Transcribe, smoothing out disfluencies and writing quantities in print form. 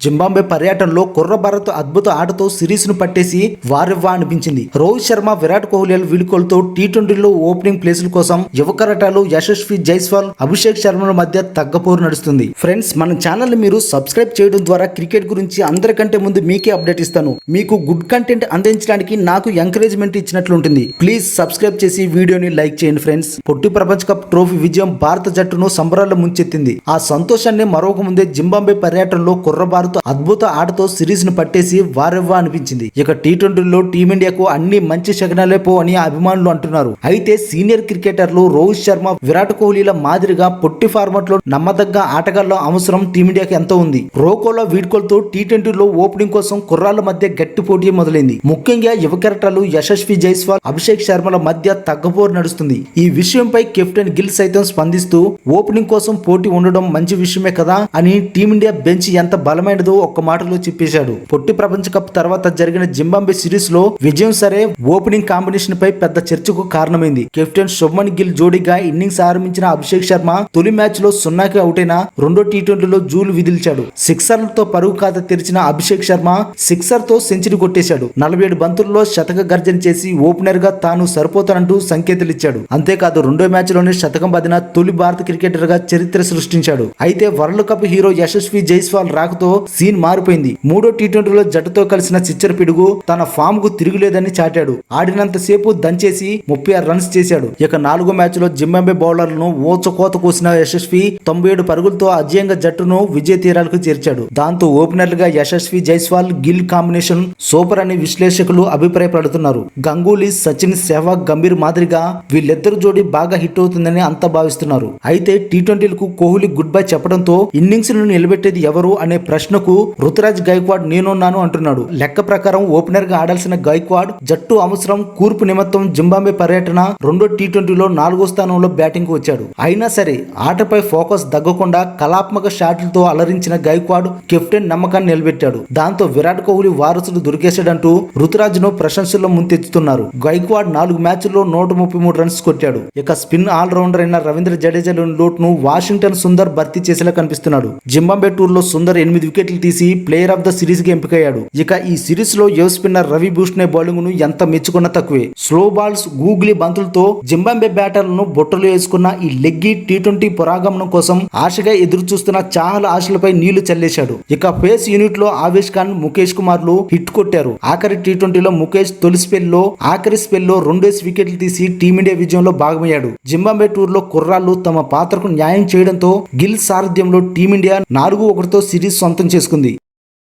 Zimbabwe పర్యటనలో కుర్ర భారత్ అద్భుత ఆటతో సిరీస్ ను పట్టేసి వారివ్వా అనిపించింది. రోహిత్ శర్మ, విరాట్ కోహ్లీ వీడుకోలతో టీ20లో ఓపెనింగ్ ప్లేసుల కోసం యువ కెరటాలు యశస్వి జైస్వాల్, అభిషేక్ శర్మల మధ్య తగ్గపోరు నడుస్తుంది. ఫ్రెండ్స్, మన ఛానల్ ని మీరు సబ్స్క్రైబ్ చేయడం ద్వారా క్రికెట్ గురించి అందరికంటే ముందు మీకే అప్డేట్ ఇస్తాను. మీకు గుడ్ కంటెంట్ అందించడానికి నాకు ఎంకరేజ్మెంట్ ఇచ్చినట్లు ఉంటుంది. ప్లీజ్ సబ్స్క్రైబ్ చేసి వీడియోని లైక్ చేయండి. ఫ్రెండ్స్, పొట్టి ప్రపంచ కప్ ట్రోఫీ విజయం భారత జట్టును సంబరాల్లో ముంచెత్తింది. ఆ సంతోషాన్ని మరొక ముందే జింబాబ్వే పర్యటనలో కుర్ర భారత్ అద్భుత ఆటతో సిరీస్ ను పట్టేసి వారెవ్వా అనిపించింది. ఇక టీ20లో టీమిండియాకు అన్ని మంచి శకనాలే పో అని అభిమానులు అంటున్నారు. అయితే సీనియర్ క్రికెటర్లు రోహిత్ శర్మ, విరాట్ కోహ్లీల మాదిరిగా పొట్టి ఫార్మాట్ లో నమ్మదగ్గ ఆటగాళ్ల అవసరం టీమిండియాకి ఎంతో ఉంది. రోకోలో వీడ్కోలతో టీ20లో ఓపెనింగ్ కోసం కుర్రాళ్ల మధ్య గట్టి పోటీ మొదలైంది. ముఖ్యంగా యువ కెరటాలు యశస్వి జైస్వాల్, అభిషేక్ శర్మల మధ్య తగ్గపోరు నడుస్తుంది. ఈ విషయంపై కెప్టెన్ గిల్ సైతం స్పందిస్తూ ఓపెనింగ్ కోసం పోటీ ఉండడం మంచి విషయమే కదా అని టీమిండియా బెంచ్ ఎంత బలమైనదో ఒక్క మాటలో చెప్పేశాడు. పొట్టి ప్రపంచ కప్ తర్వాత జరిగిన జింబాబ్వే సిరీస్ లో విజయం సరే ఓపెనింగ్ కాంబినేషన్ పై పెద్ద చర్చకు కారణమైంది. కెప్టెన్ శుభ్మన్ గిల్ జోడీగా ఇన్నింగ్స్ ఆరంభించిన అభిషేక్ శర్మ తొలి మ్యాచ్ లో 0కి అవుట్ అయిన రెండో టీ20లో జూలు విదిల్చాడు. సిక్సర్లతో పరుగు ఖాతా తెరిచిన అభిషేక్ శర్మ సిక్సర్ తో సెంచరీ కొట్టేశాడు. 47 బంతుల్లో శతక గర్జన చేసి ఓపెనర్ గా తాను సరిపోతానంటూ సంకేతాలు ఇచ్చాడు. అంతేకాదు రెండో మ్యాచ్ లోనే శతకం బాదిన తొలి భారత క్రికెటర్ గా చరిత్ర సృష్టించాడు. అయితే world cup hero Yashasvi Jaiswal రాకతో సీన్ మారిపోయింది. మూడో టీ20లో జట్టుతో కలిసిన చిచ్చర పిడుగు తన ఫామ్ కు తిరుగులేదని చాటాడు. ఆడినంతసేపు దంచేసి 36 రన్స్ చేశాడు. ఇక నాలుగో మ్యాచ్ లో జింబాబ్వే బౌలర్లను ఓచకోత కోసిన యశస్వి 97 పరుగులతో అజేయంగా జట్టును విజయ తీరాలకు చేర్చాడు. దాంతో ఓపెనర్లుగా యశస్వి జైస్వాల్, గిల్ కాంబినేషన్ సూపర్ అని విశ్లేషకులు అభిప్రాయపడుతున్నారు. గంగూలీ, సచిన్, సెహ్వాగ్, గంభీర్ మాదిరిగా వీళ్ళిద్దరు జోడీ బాగా హిట్ అవుతుందని అంతా భావిస్తున్నారు. అయితే టీ20లకు కోహ్లీ గుడ్ బై చెప్పడంతో ఇన్నింగ్స్ ను నిలబెట్టేది ఎవరు అనే ప్రశ్నకు రుతురాజ్ గైక్వాడ్ నేనున్నాను అంటున్నాడు. లెక్క ప్రకారం ఓపెనర్ గా ఆడాల్సిన గైక్వాడ్ జట్టు అవసరం కూర్పు నిమిత్తం జింబాబ్వే పర్యటన రెండో టీ20లో 4వ స్థానంలో బ్యాటింగ్ కు వచ్చాడు. అయినా సరే ఆటపై ఫోకస్ తగ్గకుండా కళాత్మక షాట్లతో అలరించిన గైక్వాడ్ కెప్టెన్ నమ్మకాన్ని నిలబెట్టాడు. దాంతో విరాట్ కోహ్లీ వారసుడు దొరికేశాడంటూ రుతురాజ్ ను ప్రశంసల్లో ముంచెత్తుతున్నారు. గైక్వాడ్ 4 మ్యాచ్ల్లో 133 రన్స్ కొట్టాడు. ఇక స్పిన్ ఆల్ రౌండర్ అయిన రవీంద్ర జడేజాలోని లోటును వాషింగ్టన్ సుందర్ భర్తీ చేసేలా కనిపిస్తున్నాడు. జింబాబ్వే టూర్ లో సుందర్ 8 వికెట్లు తీసి ప్లేయర్ ఆఫ్ ద సిరీస్ కి ఎంపికయ్యాడు. ఇక ఈ సిరీస్ లో యువ స్పిన్నర్ రవి భూషణ్ బౌలింగ్ ను ఎంత మెచ్చుకున్నా తక్కువే. స్లో బాల్స్, గూగ్లీ బంతులతో జింబాబ్వే బ్యాటర్లను బొట్టలు వేసుకున్న ఈ లెగ్గి టీ20 పురాగమనం కోసం ఆశగా ఎదురు చూస్తున్న చాహల్ ఆశలపై నీళ్లు చల్లేశాడు. ఇక పేస్ యూనిట్ లో ఆవేశ్ ఖాన్, ముఖేష్ కుమార్ లు హిట్ కొట్టారు. ఆఖరి టీ20లో ముఖేష్ తొలి ఆఖరి స్పెల్లో 2 వికెట్లు తీసి టీమిండియా విజయంలో భాగమయ్యాడు. జింబాబ్వే టూర్ లో కుర్రాళ్లు తమ పాత్రకు న్యాయం చేయడంతో గిల్ సారథ్యంలో టీమిండియా 4-1తో సిరీస్ సొంతం చేసుకుంది.